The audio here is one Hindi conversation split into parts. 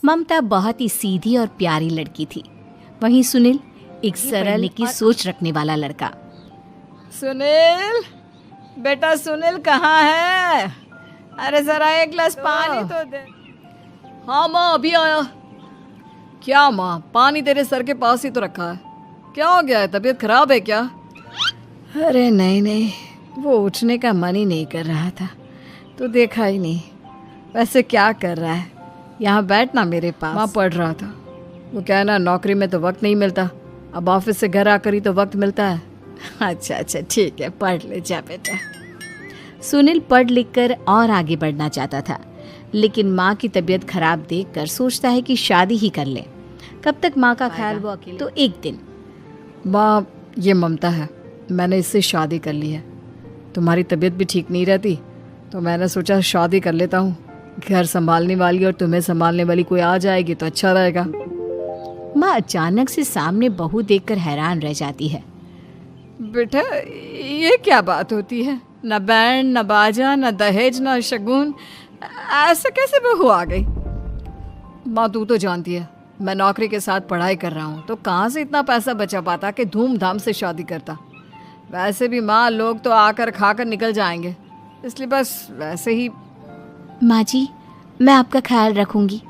ममता बहुत ही सीधी और प्यारी लड़की थी, वहीं सुनील एक सरल की सोच रखने वाला लड़का। सुनील, बेटा सुनील कहाँ है? अरे जरा एक गिलास पानी तो दे। हाँ माँ, अभी आया। क्या माँ, पानी तेरे सर के पास ही तो रखा है, क्या हो गया है? तबीयत खराब है क्या? अरे नहीं नहीं, वो उठने का मन ही नहीं कर रहा था तो देखा ही नहीं। वैसे क्या कर रहा है? यहाँ बैठना मेरे पास। माँ पढ़ रहा था। वो क्या है ना, नौकरी में तो वक्त नहीं मिलता, अब ऑफिस से घर आकर ही तो वक्त मिलता है। अच्छा अच्छा ठीक है, पढ़ ले जा बेटा। सुनील पढ़ लिख कर और आगे बढ़ना चाहता था, लेकिन माँ की तबीयत खराब देखकर सोचता है कि शादी ही कर ले, कब तक माँ का ख्याल वो अकेले। तो एक दिन, माँ ये ममता है, मैंने इससे शादी कर ली है। तुम्हारी तबीयत भी ठीक नहीं रहती तो मैंने सोचा शादी कर लेता हूँ। घर संभालने वाली और तुम्हें संभालने वाली कोई आ जाएगी तो अच्छा रहेगा। माँ अचानक से सामने बहू देखकर हैरान रह जाती है। बेटा ये क्या बात होती है? न बैंड, न बाजा, न दहेज, न शगुन, ऐसे कैसे बहू आ गई? माँ तू तो जानती है मैं नौकरी के साथ पढ़ाई कर रहा हूँ, तो कहाँ से इतना पैसा बचा पाता कि धूमधाम से शादी करता। वैसे भी माँ, लोग तो आकर खाकर निकल जाएंगे, इसलिए बस वैसे ही। माँ जी, मैं आपका ख्याल रखूंगी।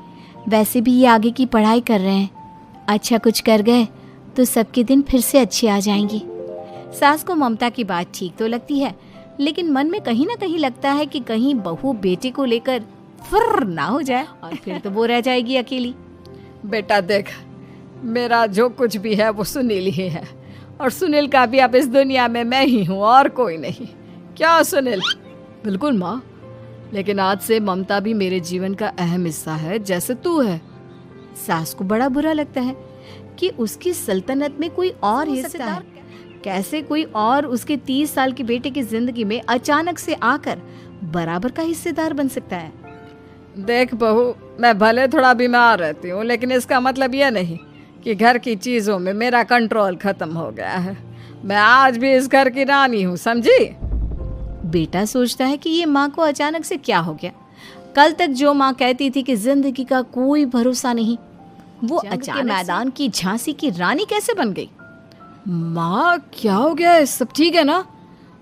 वैसे भी ये आगे की पढ़ाई कर रहे हैं, अच्छा कुछ कर गए तो सबके दिन फिर से अच्छे आ जाएंगे। सास को ममता की बात ठीक तो लगती है, लेकिन मन में कहीं ना कहीं लगता है कि कहीं बहू बेटे को लेकर फुर्र ना हो जाए और फिर तो वो रह जाएगी अकेली। बेटा देख, मेरा जो कुछ भी है वो सुनील ही है, और सुनील का भी अब इस दुनिया में मैं ही हूँ और कोई नहीं। क्या सुनील? बिल्कुल माँ, लेकिन आज से ममता भी मेरे जीवन का अहम हिस्सा है, जैसे तू है। सास को बड़ा बुरा लगता है कि उसकी सल्तनत में कोई और हिस्सेदार, कैसे कोई और उसके 30 साल के बेटे की जिंदगी में अचानक से आकर बराबर का हिस्सेदार बन सकता है। देख बहू, मैं भले थोड़ा बीमार रहती हूँ, लेकिन इसका मतलब यह नहीं कि घर की चीजों में मेरा कंट्रोल खत्म हो गया है। मैं आज भी इस घर की रानी हूँ, समझी? बेटा सोचता है कि ये माँ को अचानक से क्या हो गया। कल तक जो माँ कहती थी कि जिंदगी का कोई भरोसा नहीं, वो अचानक मैदान की झांसी की रानी कैसे बन गई? माँ क्या हो गया है? सब ठीक है ना?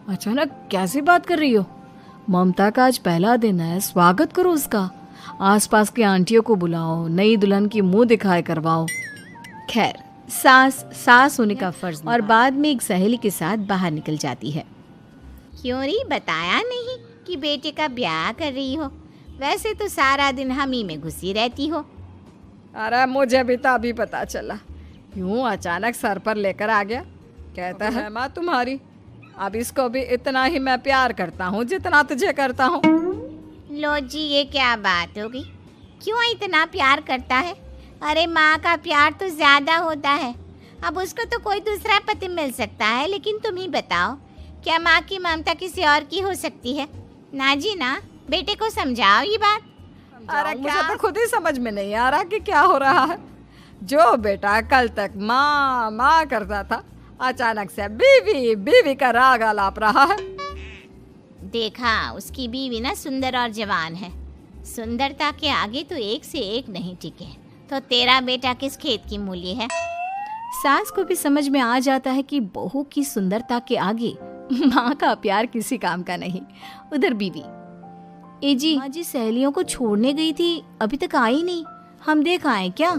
अचानक कैसी बात कर रही हो? ममता का आज पहला दिन है, स्वागत करो उसका। आसपास की आंटियों को बुलाओ, नई दुल्हन की मुंह दिखाए करवाओ। खैर, सास होने का फर्ज और बाद में एक सहेली के साथ बाहर निकल जाती है। क्यों री बताया नहीं कि बेटे का ब्याह कर रही हो? वैसे तो सारा दिन हम ही में घुसी रहती हो। अरे मुझे भी तो अभी पता चला, यूं अचानक सर पर लेकर आ गया। कहता है माँ तुम्हारी, अब इसको भी इतना ही मैं प्यार करता हूँ जितना तुझे करता हूँ। लो जी, ये क्या बात होगी? क्यों इतना प्यार करता है? अरे माँ का प्यार तो ज्यादा होता है। अब उसको तो कोई दूसरा पति मिल सकता है, लेकिन तुम ही बताओ, क्या माँ की ममता किसी और की हो सकती है? ना जी ना, बेटे को समझाओ ये बात। अरे मुझे तो खुद ही समझ में नहीं आ रहा कि क्या हो रहा है। जो बेटा कल तक माँ माँ करता था, अचानक से बीवी बीवी का राग आलाप रहा है। देखा, उसकी बीवी ना सुंदर और जवान है। सुंदरता के आगे तो एक से एक नहीं टिके, तो तेरा बेटा किस खेत की मूली है? सास को भी समझ में आ जाता है कि बहू की सुंदरता के आगे माँ का प्यार किसी काम का नहीं। उधर बीवी, ए जी, माँ जी सहेलियों को छोड़ने गई थी, अभी तक आई नहीं, हम देख आए क्या?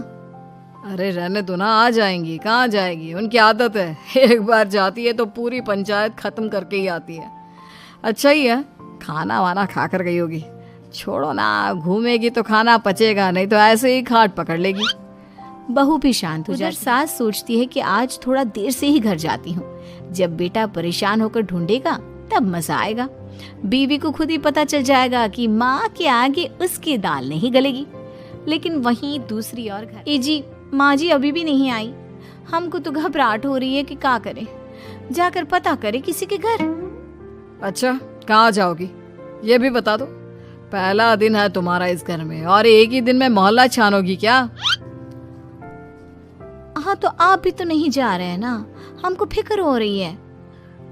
अरे रहने दो ना, आ जाएंगी। कहाँ जाएगी, उनकी आदत है, एक बार जाती है तो पूरी पंचायत खत्म करके ही आती है। अच्छा ही है, खाना वाना खा कर गई होगी। छोड़ो ना, घूमेगी तो खाना पचेगा, नहीं तो ऐसे ही खाट पकड़ लेगी। बहू भी शांत हो जाती। सास सोचती है कि आज थोड़ा देर से ही घर जाती हूँ, जब बेटा परेशान होकर ढूंढेगा तब मजा आएगा। बीवी को खुद ही पता चल जाएगा कि माँ के आगे उसकी दाल नहीं गलेगी। लेकिन वहीं दूसरी ओर घर, ए जी, माँ जी अभी भी नहीं आई, हमको तो घबराहट हो रही है कि क्या करें, जाकर पता करें किसी के घर। अच्छा, कहाँ जाओगी ये भी बता दो। पहला दिन है तुम्हारा इस घर में और एक ही दिन में मोहल्ला छानोगी क्या? हाँ तो आप भी तो नहीं जा रहे हैं ना, हमको फिक्र हो रही है।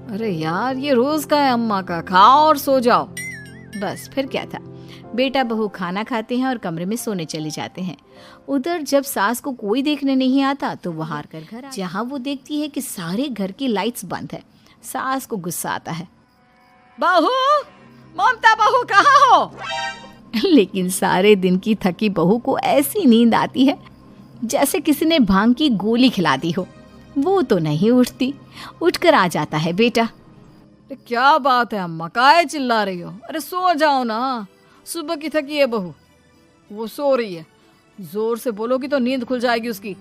अरे यार, ये रोज का है अम्मा का, खाओ और सो जाओ। बस फिर क्या था, बेटा बहू खाना खाते हैं और कमरे में सोने चले जाते हैं। उधर जब सास को कोई देखने नहीं आता तो वो हार कर घर जहाँ वो देखती है कि सारे घर की लाइट्स बंद है। सास को गुस्सा आता है। बहू, ममता बहू कहाँ हो? लेकिन सारे दिन की थकी बहू को ऐसी नींद आती है जैसे किसी ने भांग की गोली खिला दी हो। वो तो नहीं उठती। उठकर आ जाता है बेटा। अरे क्या बात है अम्मा, काहे चिल्ला रही हो? अरे सो जाओ ना, सुबह की थकी है बहू, वो सो रही है। जोर से बोलोगी तो नींद खुल जाएगी उसकी।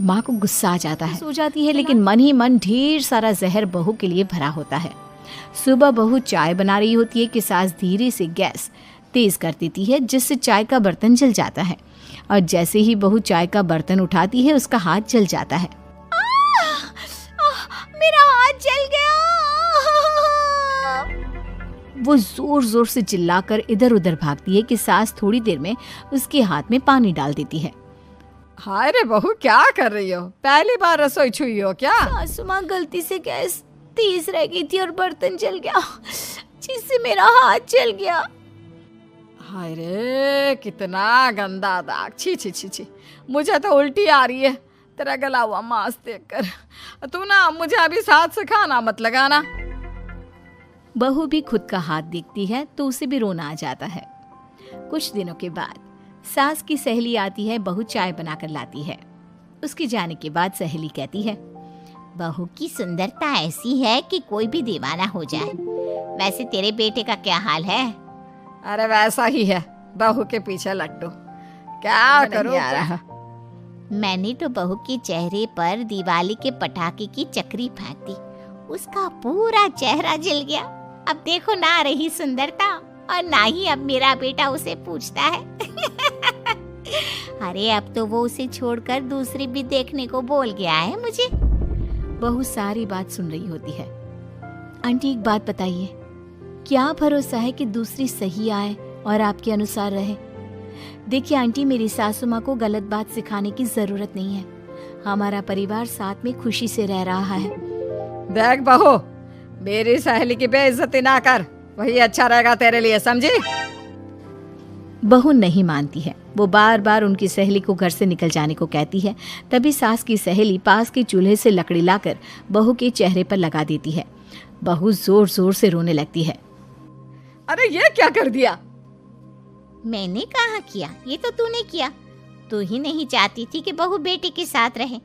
माँ को गुस्सा आ जाता है, सो जाती है, लेकिन मन ही मन ढेर सारा जहर बहू के लिए भरा होता है। सुबह बहू चाय बना रही होती है कि सास धीरे से गैस तेज कर देती है, जिससे चाय का बर्तन जल जाता है। और जैसे ही बहू चाय का बर्तन उठाती है उसका हाथ जल जाता है। मेरा हाथ जल गया। वो जोर जोर से चिल्लाकर इधर उधर भागती है कि सास थोड़ी देर में उसके हाथ में पानी डाल देती है। हाय रे बहू, क्या कर रही हो? पहली बार रसोई छुई हो क्या? सासू माँ, गलती से गैस तेज रह गई थी और बर्तन जल गया, जिससे मेरा हाथ जल गया। हाय रे, कितना गंदा दाग। छी छी छी छी, मुझे तो उल्टी आ रही है तेरा गला हुआ मांस देखकर। तू ना मुझे अभी साथ से खाना मत लगाना। बहू भी खुद का हाथ देखती है तो उसे भी रोना आ जाता है। कुछ दिनों के बाद सास की सहेली आती है, बहू चाय बनाकर लाती है। उसके जाने के बाद सहेली कहती है, बहू की सुंदरता ऐसी है कि कोई भी दीवाना हो जाए। वैसे तेरे बेटे का क्या हाल है? अरे वैसा ही है, बहू के पीछे लट्टू। क्या करूं यार? मैंने तो बहू के चेहरे पर दिवाली के पटाखे की चक्री फेंक दी, उसका पूरा चेहरा जल गया। अब देखो ना रही सुंदरता, और ना ही अब मेरा बेटा उसे पूछता है। अरे अब तो वो उसे छोड़कर दूसरी भी देखने को बोल गया है मुझे। बहू सारी बात सुन रही होती है। आंटी एक बात बताइए, क्या भरोसा है कि दूसरी सही आए और आपके अनुसार रहे? देखिए आंटी, मेरी सासू माँ को गलत बात सिखाने की जरूरत नहीं है। हमारा परिवार साथ में खुशी से रह रहा है। देख बहू, मेरी सहेली की बेइज्जती ना कर, वही अच्छा रहेगा तेरे लिए, समझी? बहू नहीं मानती है। वो बार बार उनकी सहेली को घर से निकल जाने को कहती है। तभी सास की सहेली पास के चूल्हे से लकड़ी लाकर बहू के चेहरे पर लगा देती है। बहू जोर जोर से रोने लगती है। अरे ये क्या कर दिया? मैंने कहा किया, ये तो तूने किया। तू ही नहीं चाहती थी कि बहू बेटे के साथ रहे,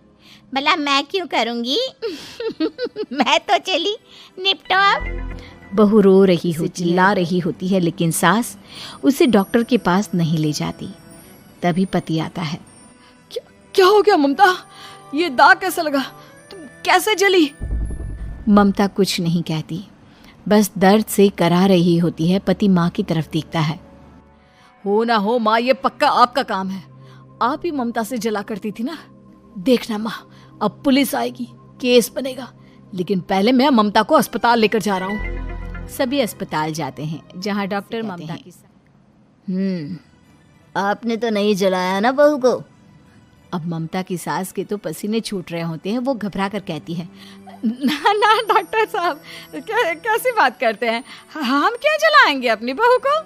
भला मैं क्यों करूंगी? मैं तो चली, निपटो अब। बहू रो रही हो, चिल्ला रही होती है, लेकिन सास उसे डॉक्टर के पास नहीं ले जाती। तभी पति आता है। क्या हो गया ममता? ये दाग कैसे लगा? तुम कैसे जली? ममता कुछ नहीं कहती, बस दर्द से करा रही होती है। पति माँ की तरफ देखता है। हो ना हो माँ, ये पक्का आपका काम है। आप ही ममता से जला करती थी ना। देखना माँ, अब पुलिस आएगी, केस बनेगा, लेकिन पहले मैं ममता को अस्पताल लेकर जा रहा हूँ। सभी अस्पताल जाते हैं, जहाँ डॉक्टर ममता की आपने तो नहीं जलाया ना बहू को? अब ममता की सास के तो पसीने छूट रहे होते हैं। वो घबरा कर कहती है, ना ना डॉक्टर साहब, कैसी बात करते हैं? हम क्या जलाएंगे अपनी बहू को?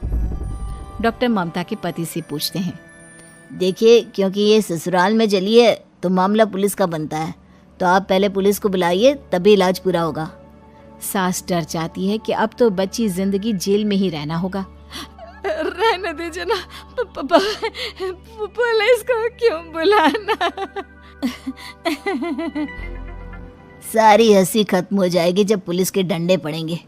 डॉक्टर ममता के पति से पूछते हैं। देखिए, क्योंकि ये ससुराल में जली है तो मामला पुलिस का बनता है, तो आप पहले पुलिस को बुलाइए, तभी इलाज पूरा होगा। सास डर जाती है कि अब तो बच्ची जिंदगी जेल में ही रहना होगा। रहने दीजिए ना, पुलिस को क्यों बुलाना? सारी हंसी खत्म हो जाएगी जब पुलिस के डंडे पड़ेंगे।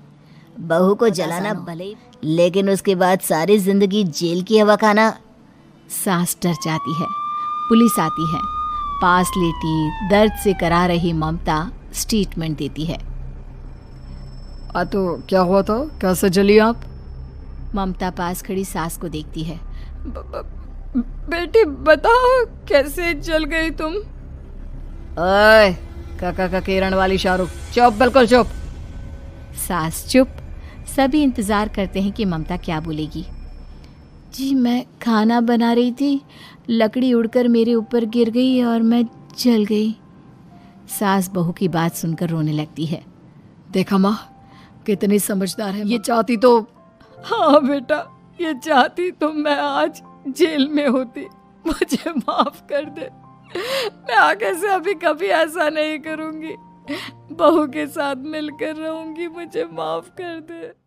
बहू को जलाना भले ही, लेकिन उसके बाद सारी जिंदगी जेल की हवा खाना। सास डर जाती है। पुलिस आती है। पास लेटी दर्द से करा रही ममता स्टेटमेंट देती है। तो क्या हुआ था? कैसे जली आप? ममता पास खड़ी सास को देखती है। बेटी बताओ, कैसे जल गई तुम? ओए, काका का किरण वाली शाहरुख, चुप, बिल्कुल चुप। सास चुप। सभी इंतजार करते हैं कि ममता क्या बोलेगी। जी, मैं खाना बना रही थी, लकड़ी उड़कर मेरे ऊपर गिर गई और मैं जल गई। सास बहू की बात सुनकर रोने लगती है। देखा माँ, कितनी समझदार है। ये चाहती तो। हाँ बेटा, ये चाहती तो मैं आज जेल में होती। मुझे माफ कर दे। मैं आगे से अभी कभी ऐसा नहीं करूंगी। बहू के साथ मिलकर रहूंगी। मुझे माफ कर दे।